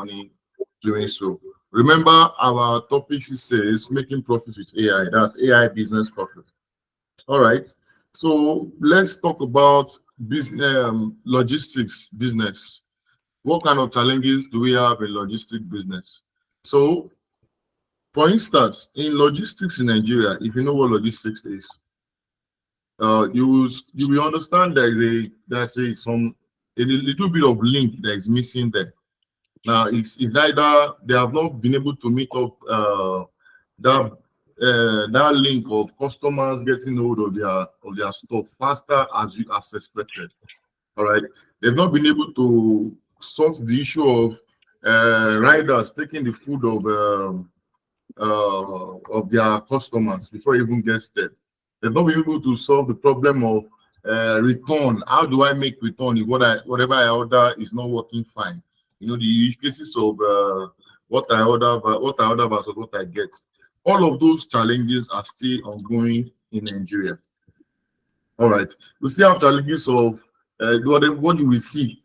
money doing so. Remember, our topic says making profit with AI. That's AI business profit. All right. So let's talk about business, logistics business. What kind of challenges do we have in logistics business? So, for instance, in logistics in Nigeria, if you know what logistics is, you will understand a little bit of link that is missing there. Now it's either they have not been able to meet up that that link of customers getting hold of their stuff faster as expected. All right, they've not been able to sort the issue of riders taking the food of their customers before it even gets there. They've not been able to solve the problem of return. How do I make return if whatever I order is not working fine? You know, the use cases of what I order versus what I get. All of those challenges are still ongoing in Nigeria. All right, we still have challenges of what you will see.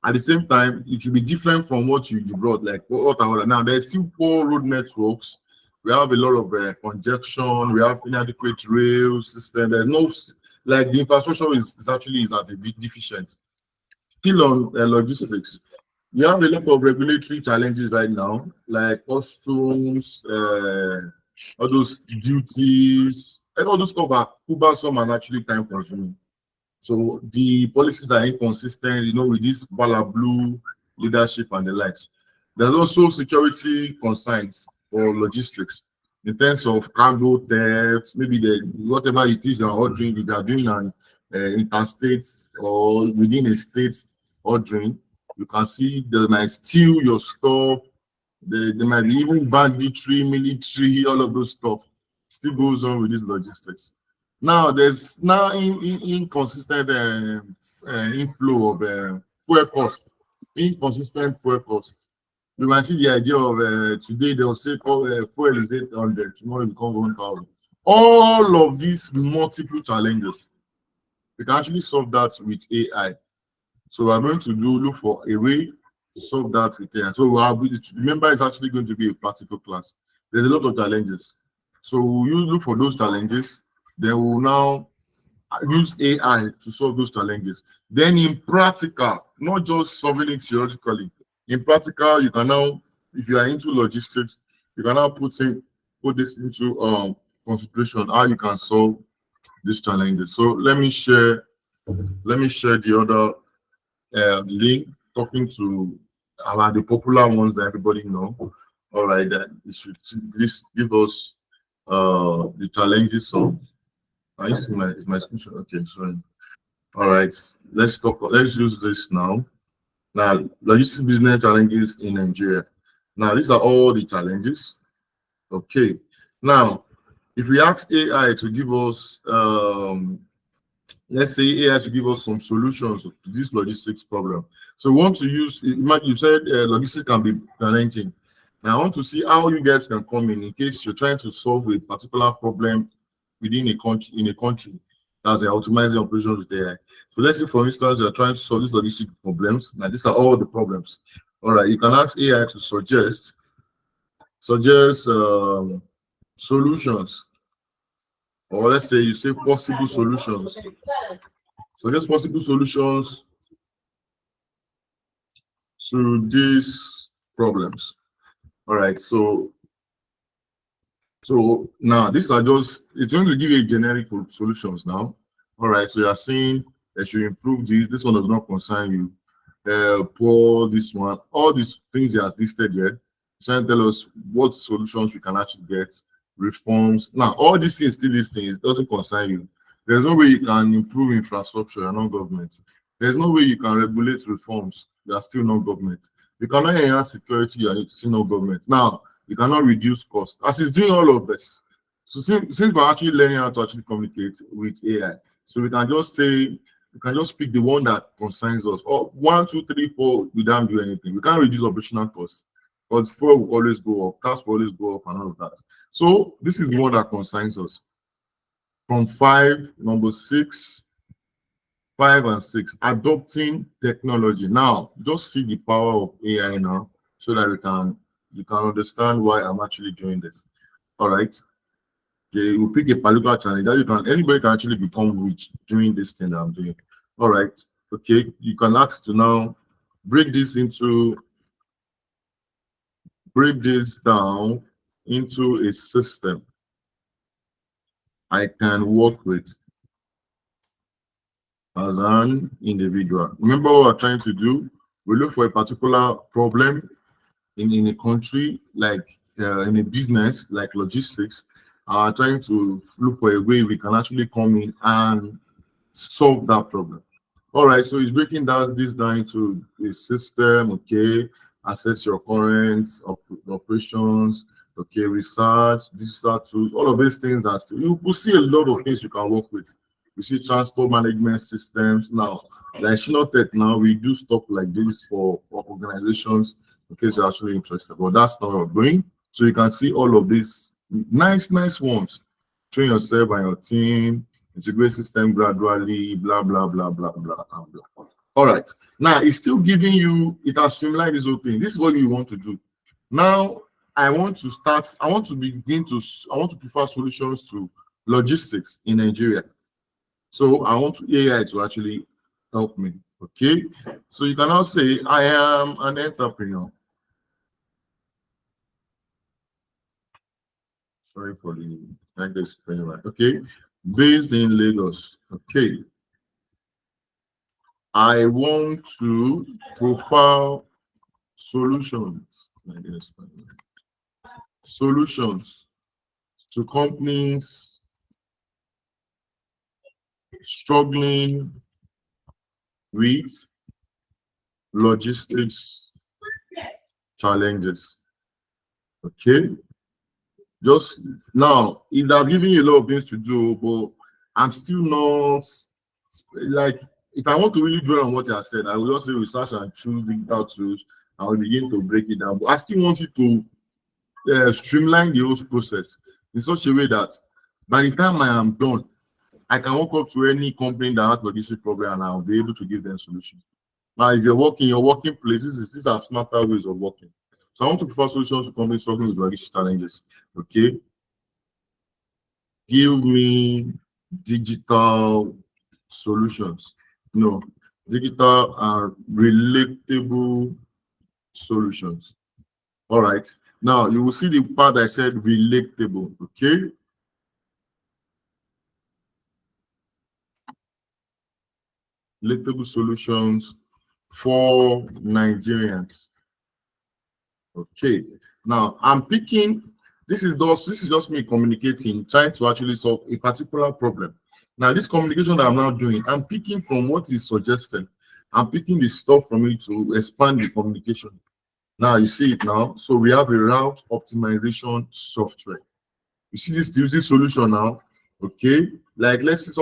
At the same time, it should be different from what you brought, like what I order. Now, there's still poor road networks. We have a lot of congestion. We have inadequate rail system. There's no, like, the infrastructure is at a bit deficient. Still on logistics, we have a lot of regulatory challenges right now, like customs, all those duties, and all those stuff are cumbersome and actually time consuming. So the policies are inconsistent, you know, with this blue leadership and the likes. There's also security concerns for logistics in terms of cargo theft, maybe whatever it is you're ordering, if you're doing an interstate or within a state ordering, you can see they might steal your stuff. They might be even banditry, military, all of those stuff still goes on with this logistics. Now there's now inconsistent inflow of fuel cost, inconsistent fuel cost. You might see the idea of today they'll say fuel is 800, tomorrow it becomes 1,000. All of these multiple challenges, we can actually solve that with AI. So we're going to look for a way to solve that with AI. So remember, it's actually going to be a practical class. There's a lot of challenges. So you look for those challenges. They will now use AI to solve those challenges. Then in practical, not just solving it theoretically. In practical, you can now, if you are into logistics, you can now put this into consideration how you can solve these challenges. So let me share the other link talking to about the popular ones that everybody know. All right, that it should this give us the challenges of. I see my screenshot. Okay, sorry. All right, let's use this now. Now, logistics business challenges in Nigeria. Now, these are all the challenges. Okay. Now, if we ask AI to give us, let's say AI to give us some solutions to this logistics problem. So, we want to use. You said logistics can be challenging. Now, I want to see how you guys can come in case you're trying to solve a particular problem within a country that's optimizing operations with AI. So let's say, for instance, you're trying to solve these logistic problems. Now, these are all the problems. All right, you can ask AI to suggest solutions, or let's say you say possible solutions. Suggest possible solutions to these problems. All right, so now these are it's going to give you generic solutions now. All right, so you are saying that you improve this one does not concern you. Pour this one, all these things you have listed here, trying to tell us what solutions we can actually get, reforms. Now, all these things still listing, it doesn't concern you. There's no way you can improve infrastructure, you're not government. There's no way you can regulate reforms, you are still not government. You cannot enhance security, you are still not government. Now, you cannot reduce cost. As it's doing all of this. So since we're actually learning how to actually communicate with AI, so we can just say, we can just pick the one that concerns us. Or 1, 2, 3, 4, we don't do anything. We can't reduce operational costs. But 4 will always go up, tasks will always go up, and all of that. So this is the one that concerns us. From 5, number 6, 5 and 6, adopting technology. Now, just see the power of AI now. so that you can understand why I'm actually doing this. All right. Okay, we'll pick a particular challenge that anybody can actually become rich doing this thing that I'm doing. All right. Okay, you can ask to now break this down into a system I can work with as an individual. Remember what we're trying to do? We look for a particular problem in a country, like in a business, like logistics, trying to look for a way we can actually come in and solve that problem. All right, so it's breaking down this down into a system, okay, assess your current operations, okay, research, digital tools, all of these things that you will see a lot of things you can work with. We see transport management systems now. Like Shinotech now, we do stuff like this for organizations in case you're actually interested. But that's not what we're doing. So you can see all of these nice ones. Train yourself and your team, integrate system gradually, blah, blah, blah, blah, blah, and blah. All right. Now it's still giving you, it has streamlined this whole thing. This is what you want to do. Now I want to prefer solutions to logistics in Nigeria. So I want AI to actually help me. Okay. So you can now say, I am an entrepreneur. Sorry for the like this. Okay. Based in Lagos. Okay. I want to profile solutions. Solutions to companies struggling with logistics challenges. Okay. Just now, it has given you a lot of things to do, but I'm still not like, if I want to really dwell on what I said, I will also research and choose digital tools. I will begin to break it down. But I still want you to streamline the whole process in such a way that by the time I am done, I can walk up to any company that has logistic problem and I'll be able to give them solutions. Now, if you're working your working places, these are smarter ways of working. So I want to prefer solutions to companies struggling with logistic challenges. Okay. Give me digital solutions. No, digital and relatable solutions. All right. Now you will see the part I said relatable. Okay. Relatable solutions for Nigerians. Okay. Now I'm picking. This is just me communicating, trying to actually solve a particular problem. Now, this communication that I'm now doing, I'm picking from what is suggested. I'm picking the stuff from it to expand the communication. Now, you see it now. So we have a route optimization software. You see this solution now, okay? Like, let's say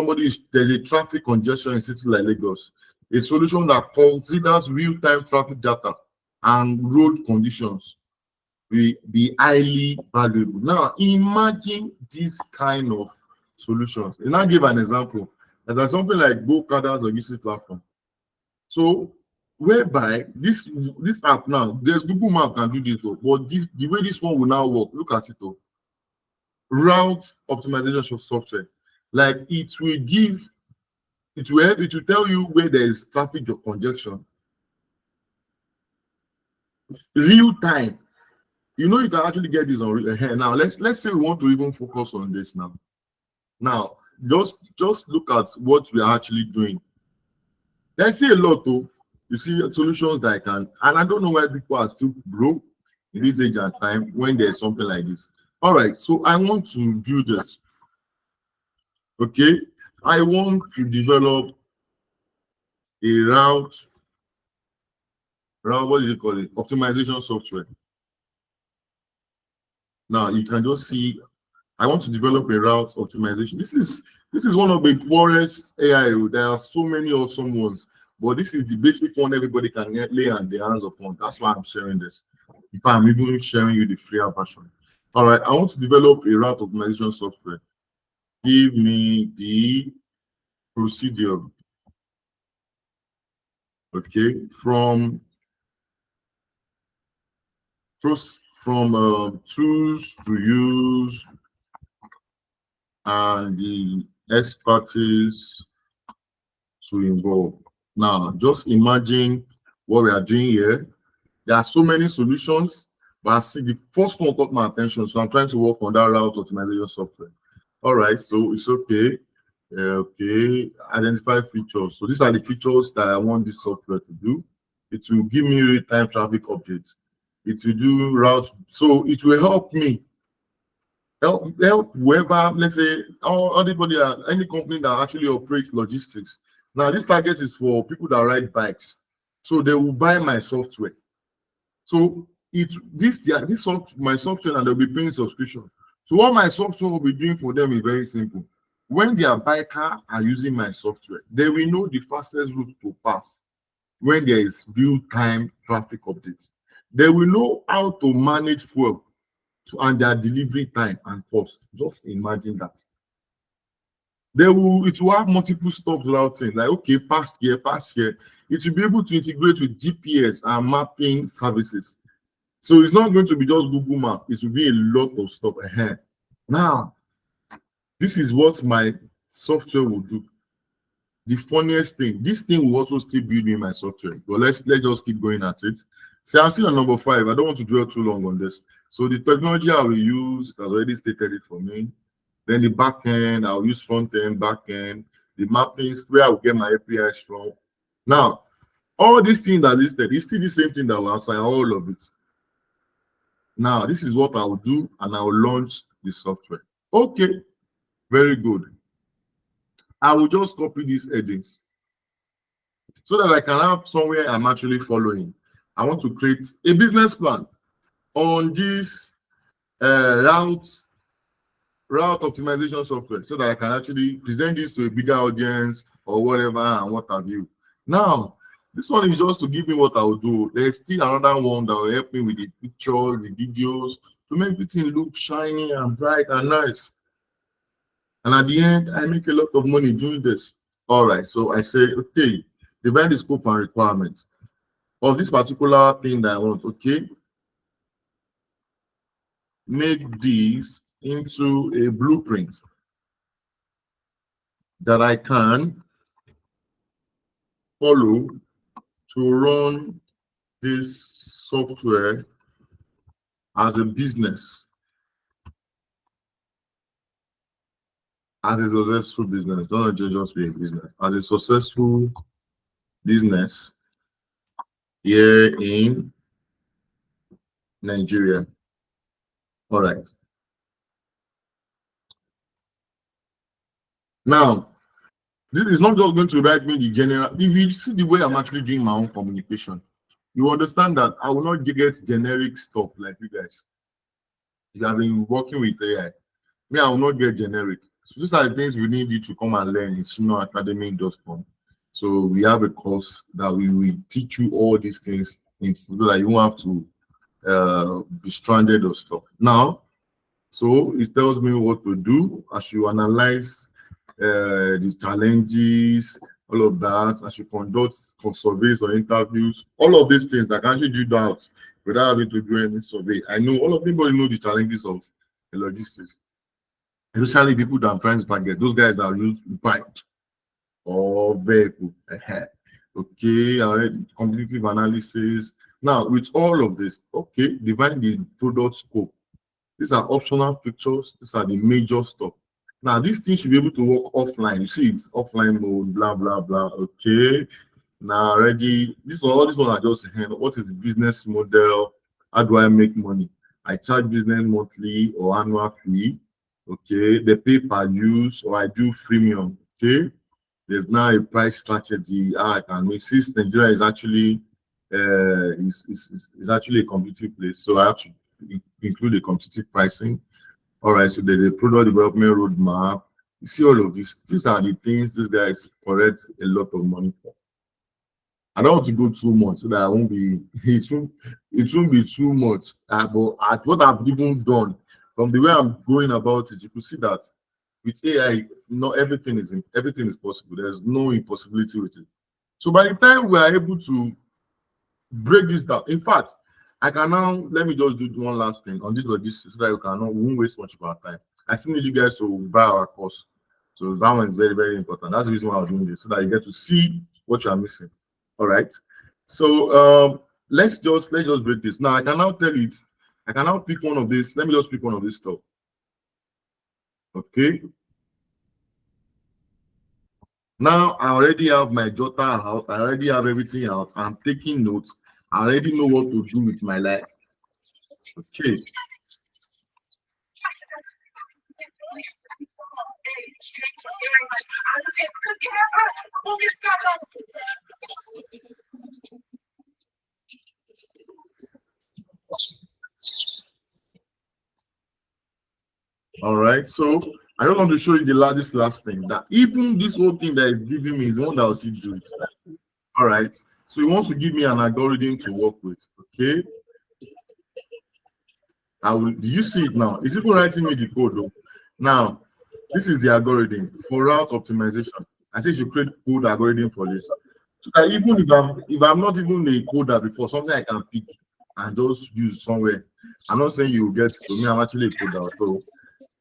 there's a traffic congestion in cities like Lagos. A solution that considers real-time traffic data and road conditions will be highly valuable. Now, imagine this kind of solutions. And I'll give an example. There's something like GoCarda's logistics platform. So, whereby this app now, there's Google Map can do this, but the way this one will now work, look at it. Route optimization software, like it will tell you where there is traffic congestion, real time. You know, you can actually get this on here. Now let's say we want to even focus on this now. Now just look at what we are actually doing. I see a lot though. You see solutions that I can, and I don't know why people are still broke in this age and time when there's something like this. All right, so I want to do this. Okay, I want to develop a route, what do you call it? Optimization software. Now you can just see I want to develop a route optimization. This is one of the poorest AI. There are so many awesome ones, but this is the basic one everybody can lay on their hands upon. That's why I'm sharing this. If I'm even sharing you the free version. All right, I want to develop a route optimization software. Give me the procedure. Okay, from from tools to use and the expertise to involve. Now, just imagine what we are doing here. There are so many solutions, but I see the first one caught my attention, so I'm trying to work on that route optimization software. All right, so it's okay. Okay, identify features. So these are the features that I want this software to do. It will give me real-time traffic updates. It will do route, so it will help me help whoever, let's say, anybody, any company that actually operates logistics. Now, this target is for people that ride bikes, so they will buy my software. So my software, and they'll be paying subscription. So what my software will be doing for them is very simple. When their biker are using my software, they will know the fastest route to pass when there is real-time traffic updates. They will know how to manage fuel and their delivery time and cost. Just imagine that. It will have multiple stops routing, like okay, pass here, pass here. It will be able to integrate with GPS and mapping services. So it's not going to be just Google Map, it will be a lot of stuff ahead. Now, this is what my software will do. The funniest thing, this thing will also still build in my software. But let's just keep going at it. So I'm still on number 5. I don't want to dwell too long on this. So the technology I will use has already stated it for me. Then the back end, I'll use front end, back end, the mapping, where I'll get my APIs from. Now, all these things that listed is still the same thing that will assign all of it. Now, this is what I will do, and I will launch the software. Okay, very good. I will just copy these headings so that I can have somewhere I'm actually following. I want to create a business plan on this route optimization software so that I can actually present this to a bigger audience or whatever and what have you. Now, this one is just to give me what I will do. There's still another one that will help me with the pictures, the videos, to make everything look shiny and bright and nice. And at the end, I make a lot of money doing this. All right, so I say, okay, define the scope and requirements of this particular thing that I want. Okay, make this into a blueprint that I can follow to run this software as a business, as a successful business. Don't just be a business, as a successful business here in Nigeria. All right. Now, this is not just going to write me the general. If you see the way I'm actually doing my own communication, you understand that I will not get generic stuff like you guys. You have been working with AI. Me, I will not get generic. So these are the things we need you to come and learn in shinoacademy.com. So we have a course that we will teach you all these things so that you won't have to be stranded or stuff. Now, so it tells me what to do as you analyze the challenges, all of that, as you conduct surveys or interviews, all of these things that can actually do that without having to do any survey. I know everybody know the challenges of the logistics, especially people that I'm trying to target. Those guys that use bike or vehicle. Okay, competitive analysis. Now, with all of this, okay, define the product scope. These are optional features. These are the major stuff. Now, these things should be able to work offline. You see, it's offline mode, blah, blah, blah. Okay. Now, already, all this one are just what is the business model? How do I make money? I charge business monthly or annual fee. Okay. They pay per use, or I do freemium. Okay. There's now a price strategy. I can make, since Nigeria is actually is actually a competitive place, so I have to include a competitive pricing. All right, so there's a product development roadmap. You see all of this. These are the things this guys collect a lot of money for. I don't want to go too much so that I won't be. It won't be too much. But at what I've even done, from the way I'm going about it, you can see that with AI, not everything is possible. There's no impossibility with it. So by the time we are able to break this down, in fact, I can now let me just do one last thing on this logistics so that we won't waste much of our time. I still need you guys to buy our course. So that one is very, very important. That's the reason why I'm doing this, so that you get to see what you are missing. All right. So let's just break this. Now I can now tell it. I can now pick one of this. Let me just pick one of this stuff. Okay. Now I already have my jotter out. I already have everything out. I'm taking notes. I already know what to do with my life. Okay. All right. So I just want to show you the last thing, that even this whole thing that is giving me is the one that will still do it. All right. So he wants to give me an algorithm to work with. Okay. Do you see it now? It's even writing me the code though. Now, this is the algorithm for route optimization. I say you should create code algorithm for this. So that even if I'm not even a coder before, something I can pick and just use somewhere. I'm not saying you will get to me. I'm actually a coder, so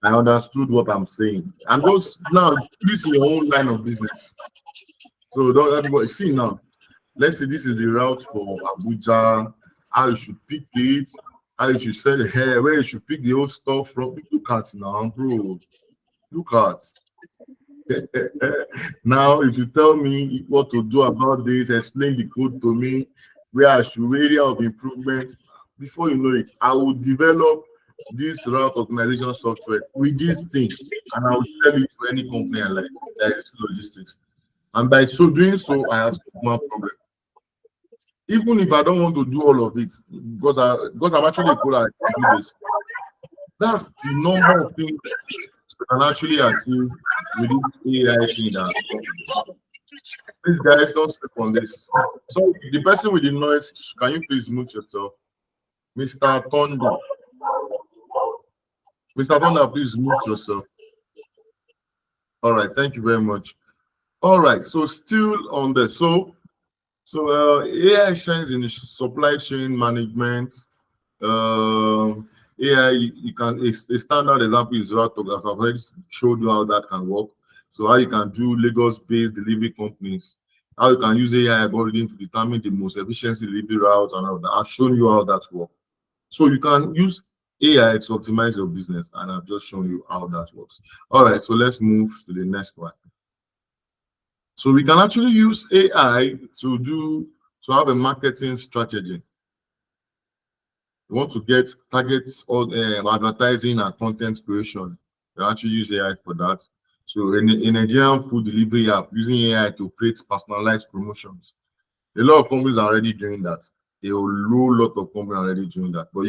I understood what I'm saying. And those now, this is your own line of business. So don't everybody see now. Let's say this is the route for Abuja. How you should pick it. How you should sell the hair. Where you should pick the whole stuff from. Look at now, bro. Look at. Now, if you tell me what to do about this, explain the code to me, where I should area of improvement. Before you know it, I will develop this route organization software with this thing, and I will sell it to any company I like that is logistics. And by so doing so, I have one problem. Even if I don't want to do all of it, because I'm actually a coder, I can do this. That's the number of things you can actually achieve with this AI thing. These guys don't sleep on this. So the person with the noise, can you please mute yourself? Mr. Thunder. Mr. Thunder, please mute yourself. All right, thank you very much. All right, so still on the AI shines in the supply chain management. AI, you can a standard example is Ratog. I've already showed you how that can work. So how you can do Lagos-based delivery companies, how you can use AI algorithm to determine the most efficient delivery routes and all that. I've shown you how that works. So you can use AI to optimize your business, and I've just shown you how that works. All right, so let's move to the next one. So we can actually use AI to have a marketing strategy. You want to get targets on advertising and content creation. You actually use AI for that. So in Nigerian food delivery app, using AI to create personalized promotions. A lot of companies are already doing that. A lot of companies are already doing that. But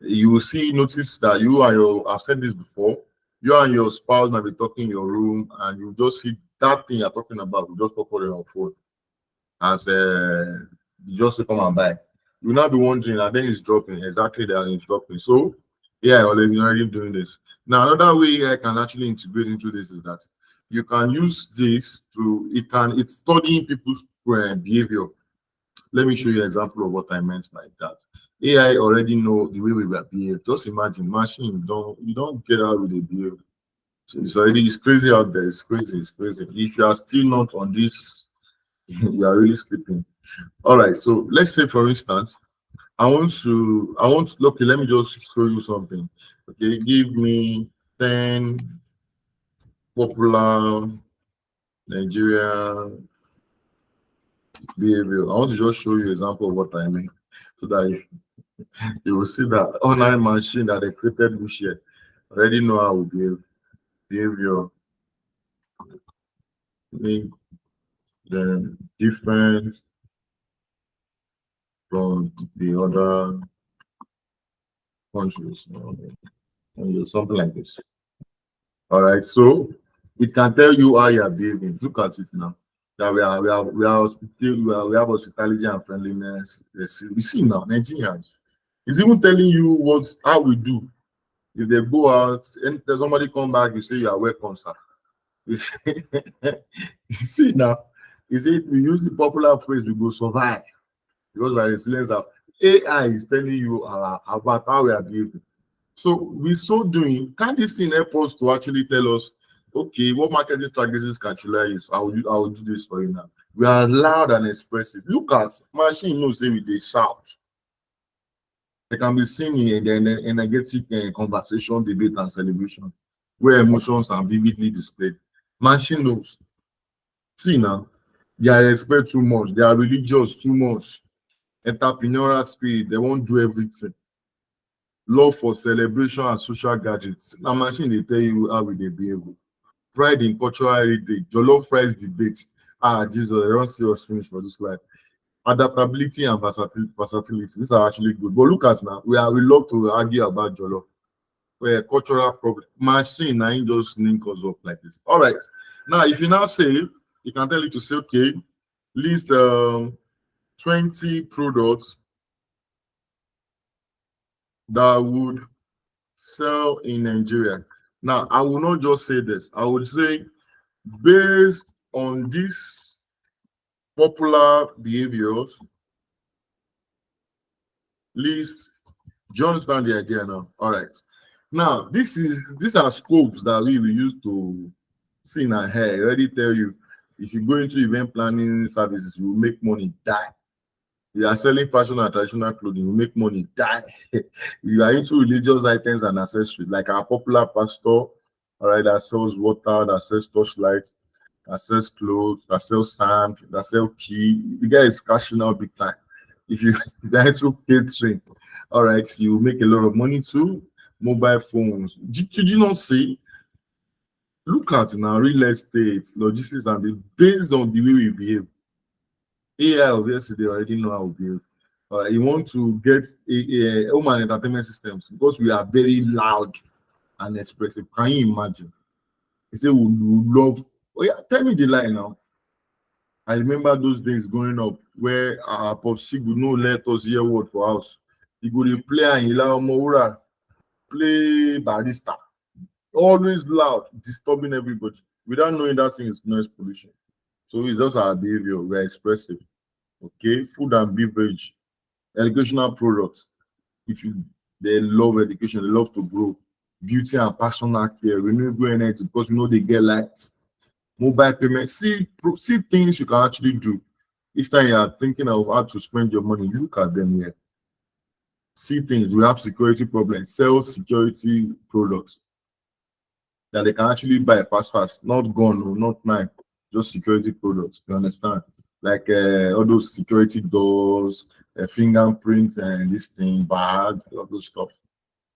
you will notice that I've said this before, you and your spouse might be talking in your room, and you just see that thing you're talking about. You just talk on your phone as you just come and buy. You will not be wondering, and then it's dropping. Exactly, that it's dropping. So, yeah, already doing this. Now, another way I can actually integrate into this is that you can use this it's studying people's behavior. Let me show you an example of what I meant by that. AI already know the way we behave. Just imagine, machine you don't get out with the behavior. So it's crazy out there. It's crazy. If you are still not on this, you are really sleeping. All right. So let's say, for instance, okay, let me just show you something. Okay, give me 10 popular Nigerian behavior. I want to just show you an example of what I mean, so that you will see that online machine that they created this year already know how we behave. Behavior, make the difference from the other countries, something like this. All right, so it can tell you how you are behaving. Look at it now. That we have hospitality and friendliness. Yes, you see now, Nigerians. It's even telling you how we do. If they go out and somebody come back, you say you are welcome, sir. You see now, is it we use the popular phrase we go survive because we are resilience. AI is telling you about how we are behaving. So with so doing, can this thing help us to actually tell us, okay, what marketing strategies can I use? I will do this for you now. We are loud and expressive. Look at machine knows say we they shout. They can be seen in the energetic conversation, debate, and celebration, where emotions are vividly displayed. Machine knows. See now, they are respect too much, they are religious too much, entrepreneurial spirit, they won't do everything. Love for celebration and social gadgets. Now machine they tell you how we dey behave. Pride in cultural heritage, jollof rice debate. Ah, Jesus, I don't see us finish for this life. Adaptability and versatility. These are actually good. But look at now, we love to argue about jollof. Where cultural problem. Machine now ain't just link us up like this. All right. Now, if you now say, you can tell it to say, okay, list 20 products that would sell in Nigeria. Now, I will not just say this. I would say, based on these popular behaviors, list. Do you understand the idea now? All right. Now, these are scopes that we will use to see in our hair. I already tell you, if you go into event planning services, you will make money, die. You are selling fashion and traditional clothing, you make money, die. You are into religious items and accessories, like our popular pastor, all right, that sells water, that sells torchlights, that sells clothes, that sells sand, that sells key. The guy is cashing out big time. If you get into catering, all right, you make a lot of money too. Mobile phones. Did you not see? Look at now real estate, logistics, and based on the way we behave. AI obviously they already know how we behave. You want to get a home and entertainment systems because we are very loud and expressive. Can you imagine? They say we love. Oh yeah, tell me the lie now. I remember those days growing up where our popsi would not let us hear word for house. He would play and Ila Omowura, play barista, always loud, disturbing everybody without knowing that thing is noise pollution. So it's just our behavior. We're expressive. Okay, food and beverage, educational products. If you they love education, they love to grow. Beauty and personal care, renewable energy, because you know they get lights. Mobile payment. See things you can actually do. Each time you are thinking of how to spend your money, look at them here. See things. We have security problems. Sell security products that they can actually buy fast, not gun, or not knife, just security products. You understand? Like all those security doors, fingerprints, and this thing, bag, all those stuff.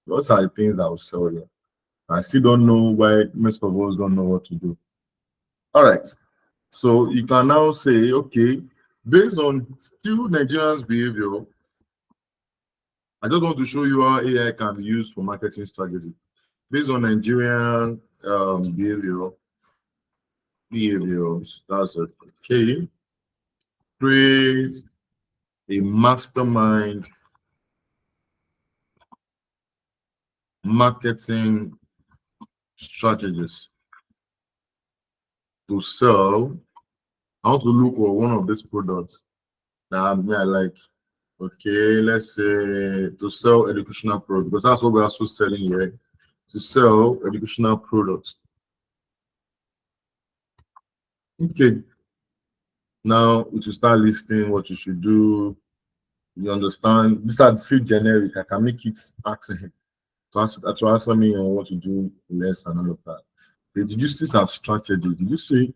Those are the things I will sell here. I still don't know why most of us don't know what to do. All right. So you can now say, okay, based on still Nigerians' behavior, I just want to show you how AI can be used for marketing strategy. Based on Nigerian behaviors, that's okay. Create a mastermind marketing strategist to sell. I want to look for one of these products that I like. Okay, let's say to sell educational products, because that's what we're also selling here. To sell educational products. Okay. Now we should start listing what you should do. You understand? These are still generic. I can make it accent to answer me on what to do less and all of that. Did you see our strategies? Did you see?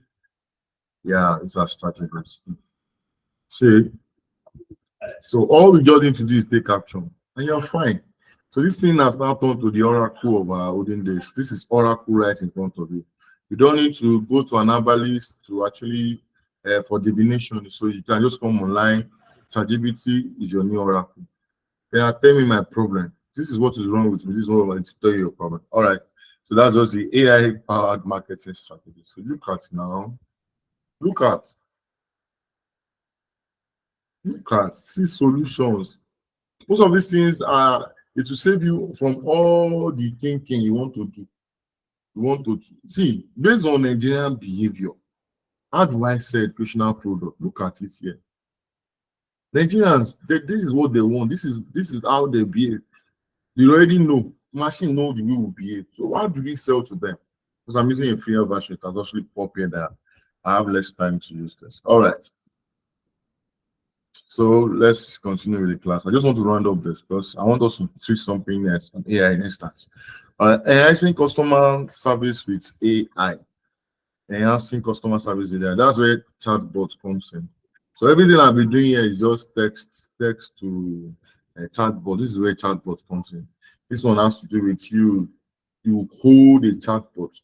Yeah, it's our strategies. See, so all we just need to do is take action, and you're fine. So this thing has now turned to the oracle of our olden days. This is oracle right in front of you. You don't need to go to an herbalist to actually for divination. So you can just come online. ChatGPT is your new oracle. Then tell me my problem. This is what is wrong with me. This is what I want to tell you your problem. All right. So that's just the AI powered marketing strategy. So look at now. Look at. See solutions. Most of these things are it will save you from all the thinking you want to do. You want to see based on Nigerian behavior. How do I sell educational product? Look at it here. Nigerians, this is what they want. This is how they behave. You already know. Machine know the way we behave. So why do we sell to them? Because I'm using a freer version. It has actually pop here that I have less time to use this. All right. So let's continue with the class. I just want to round up this because I want us to treat something else on AI instance. Enhancing customer service with AI. Enhancing customer service with AI. That's where chatbot comes in. So everything I've been doing here is just text to a chatbot. This is where chatbot comes in. This one has to do with you hold a chatbot.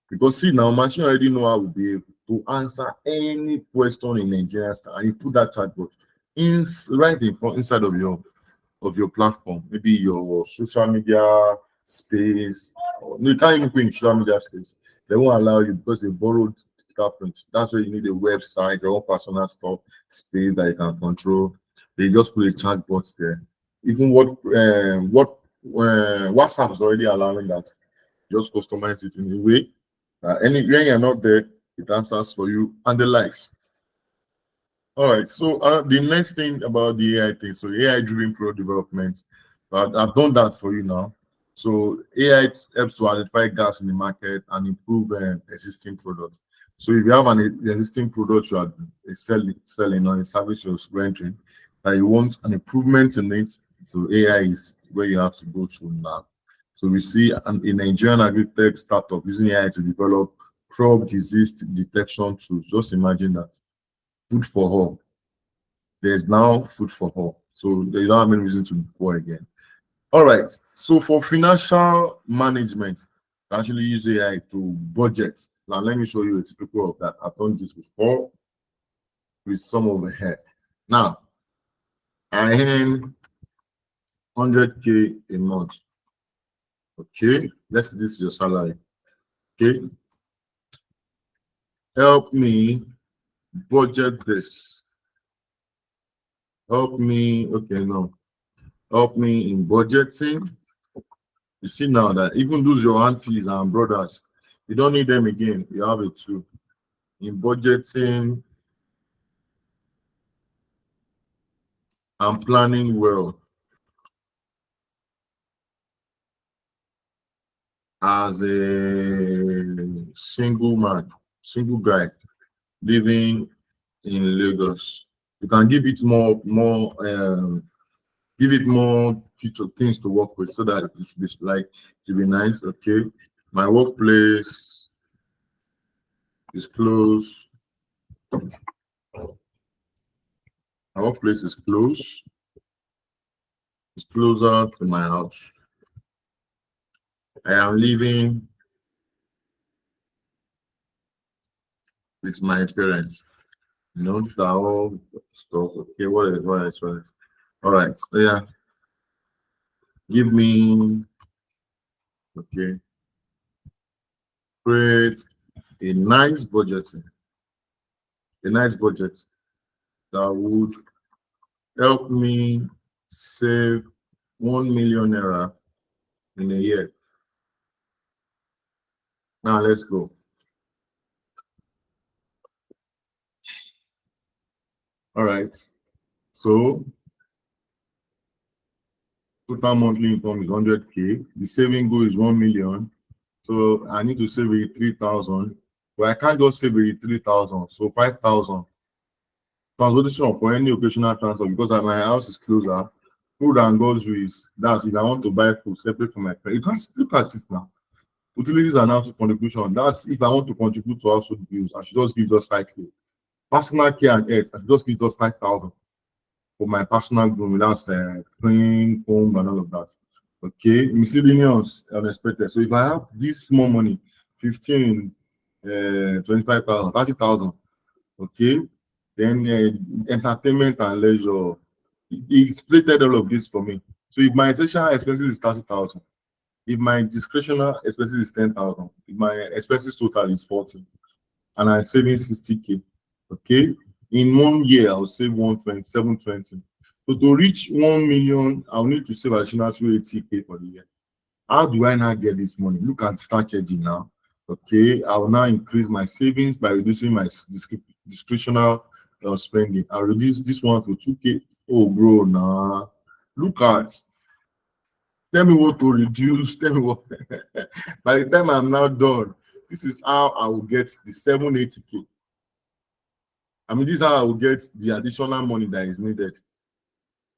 Because see now, machine already know how to be able to answer any question in Nigeria and you put that chatbot in right in front inside of your platform, maybe your social media space. Or, no, you can't even put in social media space. They won't allow you because they borrowed stuff. That's why you need a website, your own personal stuff space that you can control. They just put a chatbot there. Even WhatsApp is already allowing that. Just customize it in a way any when you're not there, it answers for you and the likes. All right. So the next thing about the AI thing, so AI-driven product development, I've done that for you now. So AI helps to identify gaps in the market and improve existing products. So if you have an existing product you are selling or a service you're rendering, that you want an improvement in it, so AI is where you have to go to now. So we see a Nigerian agri-tech startup using AI to develop crop disease detection tools. Just imagine that. Food for all. There's now food for all. So they don't have any reason to be poor again. All right. So for financial management, actually use AI to budget. Now let me show you a typical of that. I've done this before with some over here. Now I earn 100K a month. Okay, this is your salary. Okay, help me budget this. Help me. Okay, no, help me in budgeting. You see now that even those your aunties and brothers, you don't need them again. You have it too. In budgeting and planning well as a single man, single guy living in Lagos. You can give it give it more future things to work with so that it should be like to be nice. Okay, my workplace is close. My workplace is close. It's closer to my house. I am living with my parents. You know, these are all stuff. Okay, what is? All right. So yeah, give me okay. Create a nice budgeting. A nice budget that would help me save 1 million naira in a year. Now let's go. All right. So total monthly income is 100K. The saving goal is 1 million. So I need to save 3,000. But I can't just save 3,000. So 5,000. Transportation for any occasional transfer because my house is closer. Food and groceries. That's if I want to buy food separate from my parents. You can't look at it now. Utilities and household contribution. That's if I want to contribute to household bills, I should just give just 5K. Personal care and health, I should just give just 5,000 for my personal grooming. That's clean, home, and all of that. Okay, miscellaneous, unexpected. So if I have this small money, 15, 25,000, 30,000, okay, then entertainment and leisure, he splitted all of this for me. So if my essential expenses is 30,000, if my discretionary expenses is 10,000, if my expenses total is 40, and I'm saving 60K, okay, in 1 year I'll save 120, 720. So to reach 1 million, I'll need to save additional 280K for the year. How do I now get this money? Look at strategy now. Okay, I will now increase my savings by reducing my discretionary spending. I'll reduce this one to 2K. Oh, bro, nah. Look at. Tell me what to reduce. Tell me what. By the time I'm now done, this is how I will get the 780K. I mean, this is how I will get the additional money that is needed.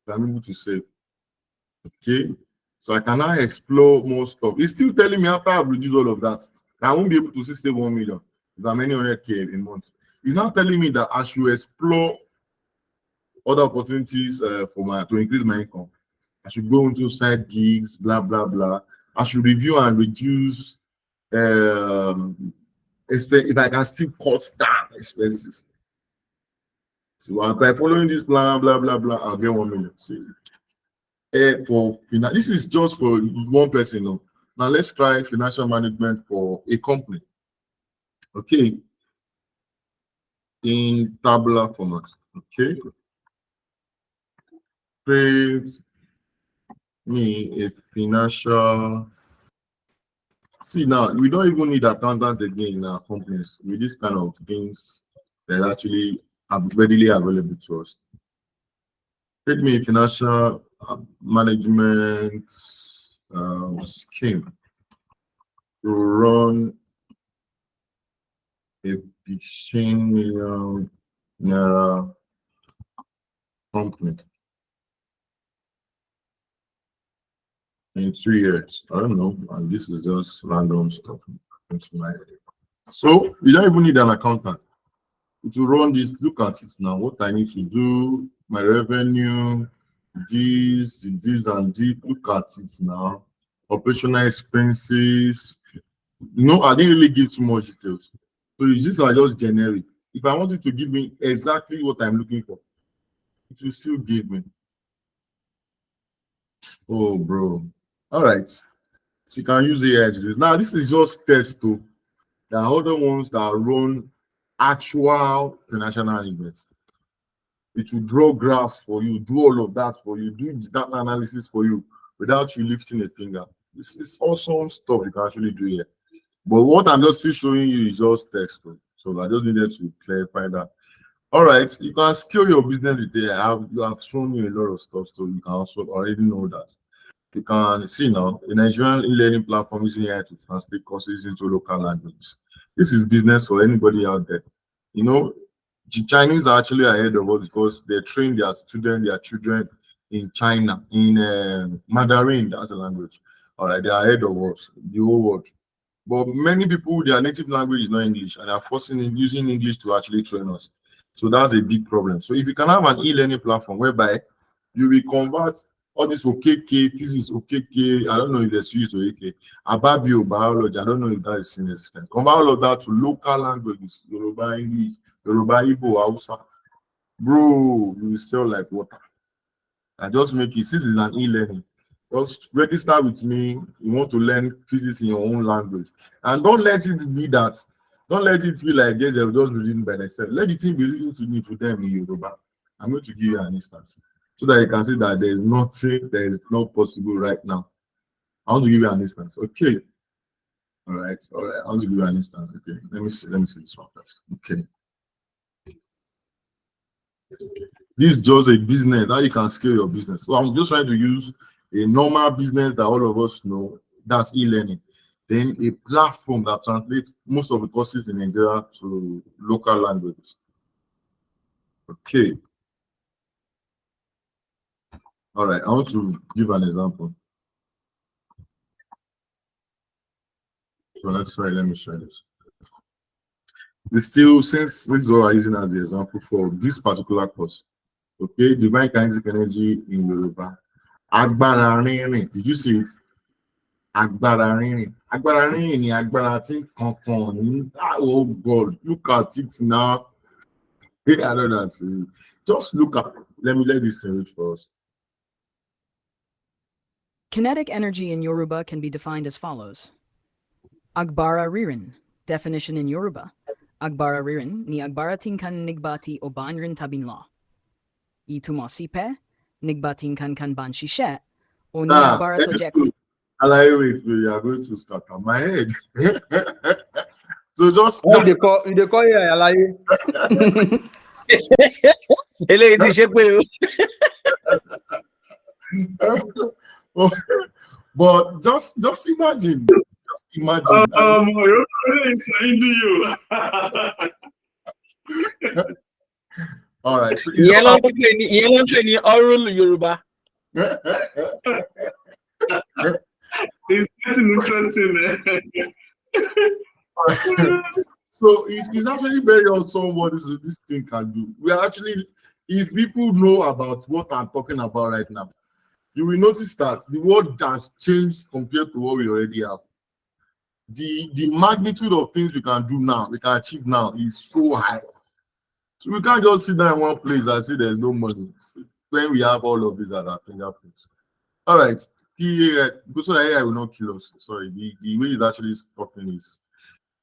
I'm able to save. Okay. So I can now explore more stuff. It's still telling me after I've reduced all of that, I won't be able to save 1 million if I'm any 100K a month. It's now telling me that I should explore other opportunities to increase my income. I should go into side gigs, blah blah blah. I should review and reduce if I can still cut down expenses. So by following this plan, blah blah blah, I'll get 1 million. See, this is just for one person. No? Now let's try financial management for a company. Okay, in tabular format. Okay, create me a financial. See now, we don't even need accountants again in our companies with this kind of things that actually are readily available to us. Create me a financial management scheme to run a 15 million naira company in 3 years. I don't know, and this is just random stuff into my head. So you don't even need an accountant to run this. Look at it now. What I need to do, my revenue, this and this. Look at it now. Operational expenses. No, I didn't really give too much details. So these are just generic. If I wanted to give me exactly what I'm looking for, it will still give me. Oh, bro. All right. So you can use AI to do this. Now, this is just test too. There are other ones that run actual financial events. It will draw graphs for you, do all of that for you, do data analysis for you without you lifting a finger. This is awesome stuff you can actually do here. But what I'm just still showing you is just text. So I just needed to clarify that. All right, you can scale your business with AI. You have shown me a lot of stuff, so you can also already know that. You can see now the Nigerian e-learning platform using AI to translate courses into local languages. This is business for anybody out there. You know, the Chinese are actually ahead of us because they train their students, their children in China, in Mandarin, that's a language. All right, they are ahead of us, the whole world. But many people, their native language is not English, and they are forcing using English to actually train us. So that's a big problem. So if you can have an e-learning platform whereby you will convert all this OKK, physics, OKK, I don't know if there's use OKK, Ababio, biology, I don't know if that is in existence. Convert all of that to local languages, Yoruba, English, Yoruba, Igbo, Hausa. Bro, you will sell like water. I just make it, since it's an e-learning, just register with me. You want to learn physics in your own language. And don't let it be that. Don't let it be like they're just reading by themselves. Let the team be reading to me, to them in Yoruba. I'm going to give you an instance so that you can see that there is nothing that is not possible right now. I want to give you an instance. Okay. All right. I want to give you an instance. Okay. Let me see this one first. Okay. This is just a business. How you can scale your business. So I'm just trying to use a normal business that all of us know. That's e-learning. Then a platform that translates most of the courses in Nigeria to local languages. Okay. All right. I want to give an example. So let's try. Let me share this. It's still, since this is what I'm using as the example for this particular course. Okay, divine kinetic energy in Yoruba. Agbára rínrìn. Did you see it? Agbára rínrìn. Agbára rínrìn ni agbára tí kankan ní. Oh God, look at it now. I don't know. Just look at. Let this read for us. Kinetic energy in Yoruba can be defined as follows. Agbára rínrìn. Definition in Yoruba. Agbára rínrìn ni agbára tí kan nígbàtí ó bá ń rìn tàbí ń lọ. Ìtumọ̀ sí pé nígbàtí kan bá ń ṣiṣẹ́ ó ní agbára tó jẹ́ kó. Wait, you are going to scatter my head. So just they call here, Alaye. Eléyìí ti ṣe pé o. But just imagine. Just imagine. You're saying to you. All right. So ìyẹn ló ń pè ní oral Yorùbá. It's getting interesting. So it's actually very awesome what this thing can do. We are actually, if people know about what I'm talking about right now, you will notice that the world has changed compared to what we already have. The magnitude of things we can do now, we can achieve now, is so high. So we can't just sit down in one place and say there's no money when we have all of these at our fingerprints. All right. So that AI will not kill us. Sorry, the way he's actually talking is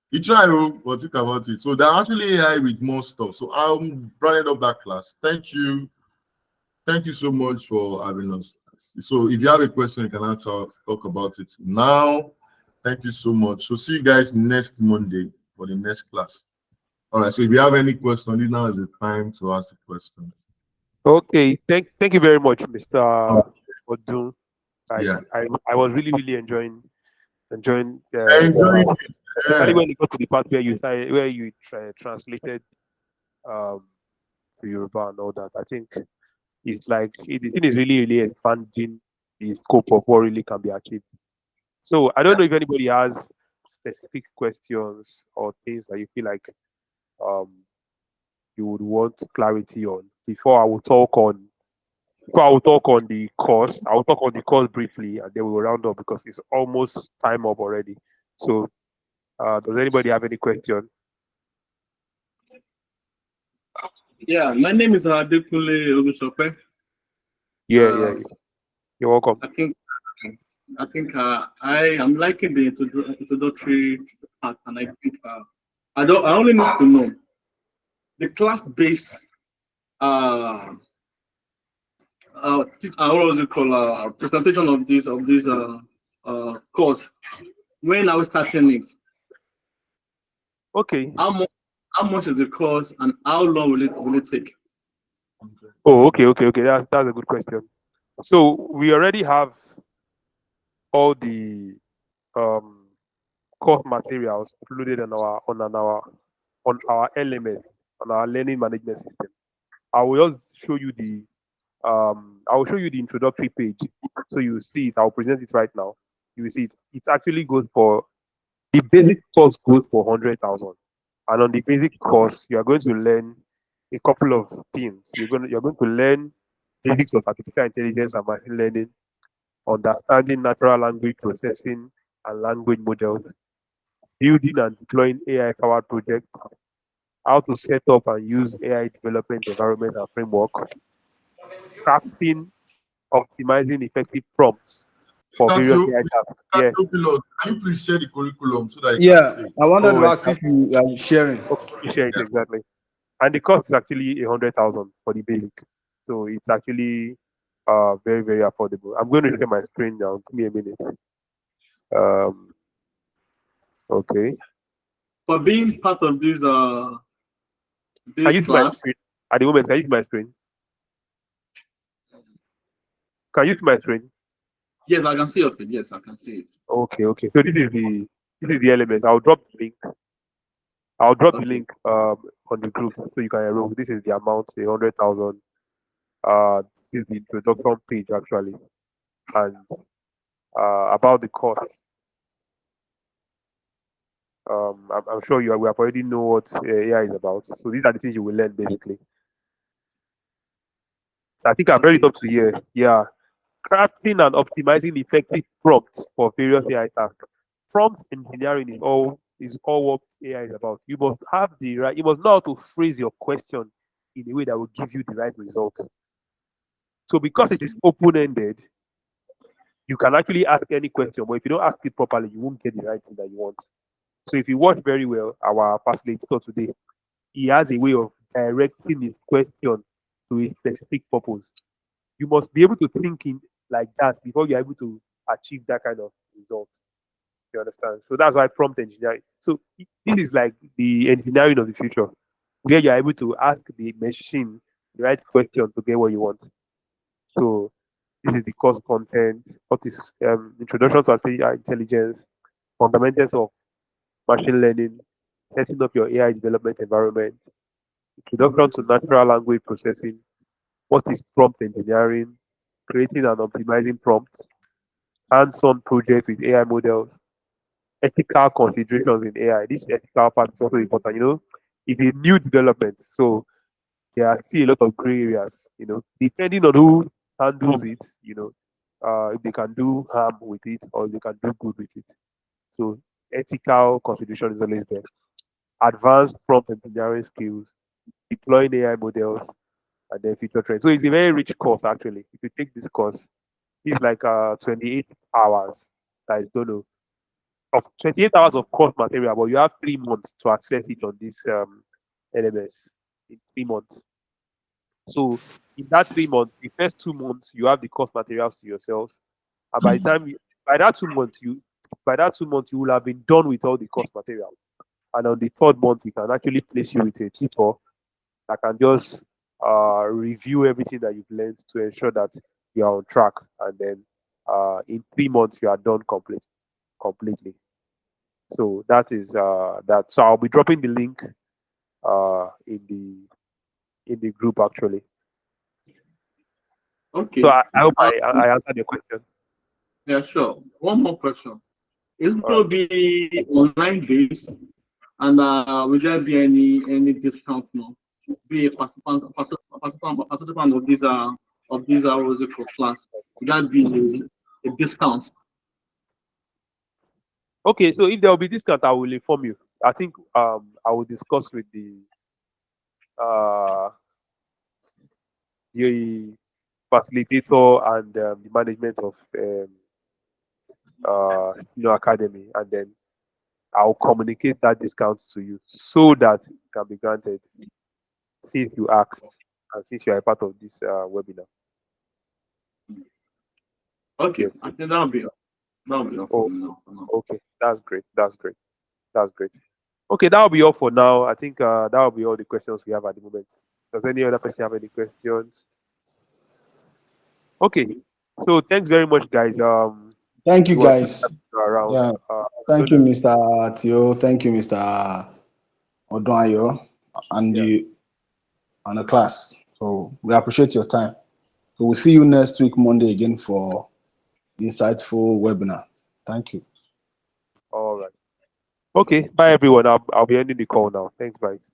he try, but think about it. So they're actually AI with more stuff. So I'm running up that class. Thank you. Thank you so much for having us. So if you have a question, you can actually talk about it now. Thank you so much. So see you guys next Monday for the next class. All right. So if you have any question, this now is the time to ask a question. Okay. Thank you very much, Mr. Odun. I was really enjoying Enjoying especially when you go to the part where you translated to Yoruba and all that. I think it's like the thing is really expanding the scope of what really can be achieved. So I don't know if anybody has specific questions or things that you feel like you would want clarity on before I will talk on the course. I will talk on the course briefly and then we will round up because it's almost time up already. So does anybody have any question? Yeah, my name is Adekunle Ogusope. Yeah. You're welcome. I think I am liking the introductory part, and I think I only need to know the class-based what was it called presentation of this course. When are we starting it? Okay. How much is the course, and how long will it take? Oh, okay. That's a good question. So we already have all the course materials uploaded on our elements, on our learning management system. I will just show you the introductory page, so you will see it. I'll present it right now. You will see it. It actually goes for the basic course goes for 100,000, and on the basic course you are going to learn a couple of things. You're going to learn basics of artificial intelligence and machine learning, understanding natural language processing and language models, building and deploying AI-powered projects, how to set up and use AI development environment and framework, crafting, optimizing effective prompts for various AI tasks. Yeah. Can you please share the curriculum so that I wanted to ask if you are sharing. Okay, share it exactly. And the cost is actually 100,000 for the basic, so it's actually very affordable. I'm going to share my screen now. Give me a minute. Okay. For being part of this Can you see my screen at the moment? Can you see my screen? Can you see my screen? Yes, I can see it. Yes, I can see it. Okay. So this is the element. I'll drop the link. The link on the group so you can enroll. This is the amount, the 100,000. This is the introduction page actually, and about the course. I'm sure we have already know what AI is about. So these are the things you will learn basically. I think I've read it up to here. Yeah. Crafting and optimizing effective prompts for various AI tasks. Prompt engineering is all what AI is about. You must have you must know how to phrase your question in a way that will give you the right result. So because it is open-ended, you can actually ask any question, but if you don't ask it properly, you won't get the right thing that you want. So if you watch very well, our facilitator today, he has a way of directing his question to a specific purpose. You must be able to think in like that before you're able to achieve that kind of result. You understand? So that's why prompt engineering. So this is like the engineering of the future. where you're able to ask the machine the right question to get what you want. So this is the course content. What is introduction to artificial intelligence, fundamentals of machine learning, setting up your AI development environment, introduction to natural language processing, what is prompt engineering, creating and optimizing prompts, hands-on projects with AI models, ethical considerations in AI. This ethical part is also important. It's a new development, so there are still a lot of gray areas. Depending on who handles it. If they can do harm with it or they can do good with it. So ethical consideration is always there. Advanced prompt engineering skills, deploying AI models, and then future trends. So it's a very rich course actually. If you take this course, it's like 28 hours. That is going to of 28 hours of course material, but you have 3 months to access it on this LMS in 3 months. So in that 3 months, the first 2 months you have the course materials to yourselves, and by that 2 months you will have been done with all the course material. And on the third month, we can actually place you with a tutor that can just review everything that you've learned to ensure that you are on track. And then in 3 months, you are done completely. So that is that. So I'll be dropping the link in the group actually. Okay. So I hope I answered your question. Yeah, sure. One more question. It's All going to be online based, and will there be any discount now? Be a participant of these what's it called, class. Would that be a discount? Okay, so if there will be discount, I will inform you. I think I will discuss with the facilitator and the management of academy, and then I'll communicate that discount to you so that it can be granted since you asked and since you are a part of this webinar. Okay, Yes. I think that'll be all for now. Okay, that's great. Okay, that'll be all for now. I think that'll be all the questions we have at the moment. Does any other person have any questions? Okay, so thanks very much, guys. Thank you, guys. Around. Yeah. Thank you, Mr. Tio. Thank you, Mr. Odonayo, and the class. So we appreciate your time. So we'll see you next week, Monday, again for insightful webinar. Thank you. All right. Okay. Bye, everyone. I'll be ending the call now. Thanks, guys.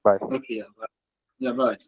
Bye. Okay. Yeah. Bye.